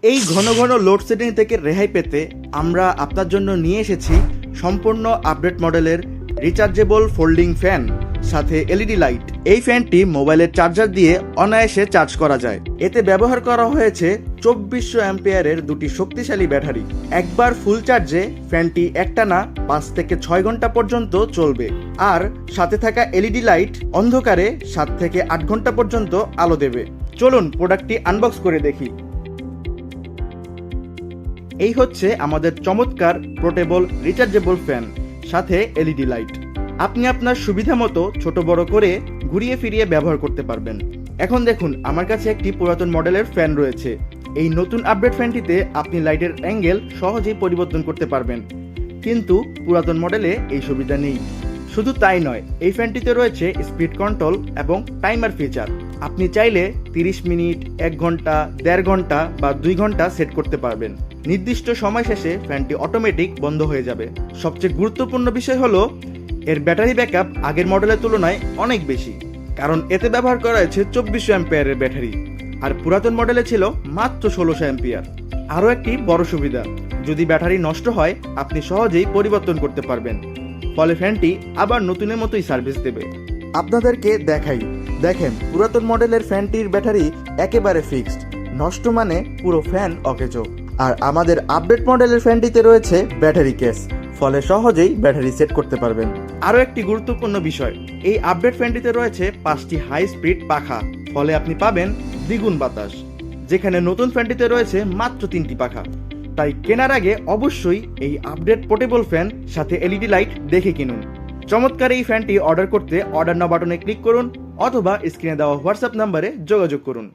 এই ঘন ঘন লোডশেডিং থেকে রেহাই পেতে আমরা আপনার জন্য নিয়ে এসেছি সম্পূর্ণ আপডেট মডেলের রিচার্জেবল ফোল্ডিং ফ্যান সাথে এলইডি লাইট। এই ফ্যানটি মোবাইলের চার্জার দিয়ে অনায়াসে চার্জ করা যায়। এতে ব্যবহার করা হয়েছে 2400 অ্যাম্পিয়ারের দুটি শক্তিশালী ব্যাটারি। একবার ফুল চার্জে ফ্যানটি একটানা 5 থেকে 6 ঘন্টা পর্যন্ত চলবে, আর সাথে থাকা এলইডি লাইট অন্ধকারে 7 থেকে 8 ঘন্টা পর্যন্ত আলো দেবে। চলুন প্রোডাক্টটি আনবক্স করে দেখি। এই হচ্ছে আমাদের চমৎকার পোর্টেবল রিচার্জেবল ফ্যান সাথে এলইডি লাইট। আপনি আপনার সুবিধা মতো ছোট বড় করে ঘুরিয়ে ফিরিয়ে ব্যবহার করতে পারবেন। এখন দেখুন, আমার কাছে একটি পুরাতন মডেলের ফ্যান রয়েছে। এই নতুন আপডেট ফ্যানটিতে আপনি লাইটের অ্যাঙ্গেল সহজেই পরিবর্তন করতে পারবেন, কিন্তু পুরাতন মডেলে এই সুবিধা নেই। শুধু তাই নয়, এই ফ্যানটিতে রয়েছে স্পিড কন্ট্রোল এবং টাইমার ফিচার। আপনি চাইলে 30 মিনিট, 1 ঘন্টা, 1.5 ঘন্টা বা 2 ঘন্টা সেট করতে পারবেন। নির্দিষ্ট সময় শেষে ফ্যানটি অটোমেটিক বন্ধ হয়ে যাবে। সবচেয়ে গুরুত্বপূর্ণ বিষয় হলো এর ব্যাটারি ব্যাকআপ আগের মডেলের তুলনায় অনেক বেশি, কারণ এতে ব্যবহার করা হয়েছে 2400 অ্যাম্পিয়ারের ব্যাটারি, আর পুরাতন মডেলে ছিল মাত্র 1600 অ্যাম্পিয়ার। আরও একটি বড় সুবিধা, যদি ব্যাটারি নষ্ট হয় আপনি সহজেই পরিবর্তন করতে পারবেন, ফলে ফ্যানটি আবার নতুনের মতোই সার্ভিস দেবে। আপনাদেরকে দেখাই, দেখেন পুরাতন মডেলের ফ্যানটির ব্যাটারি একেবারে ফিক্সড, নষ্ট মানে পুরো ফ্যান অকেজো। আর আমাদের আপডেট মডেলের ফ্যানটিতে রয়েছে ব্যাটারি কেস, ফলে সহজেই ব্যাটারি সেট করতে পারবেন। আরও একটি গুরুত্বপূর্ণ বিষয়, এই আপডেট ফ্যানটিতে রয়েছে 5টি হাই স্পিড পাখা, ফলে আপনি পাবেন দ্বিগুণ বাতাস, যেখানে নতুন ফ্যানটিতে রয়েছে মাত্র 3টি পাখা। তাই কেনার আগে অবশ্যই এই আপডেট পোর্টেবল ফ্যান সাথে এলইডি লাইট দেখে কিনুন। চমৎকার এই ফ্যানটি অর্ডার করতে অর্ডার নাও বাটনে ক্লিক করুন অথবা স্ক্রিনে দেওয়া হোয়াটসঅ্যাপ নাম্বারে যোগাযোগ করুন।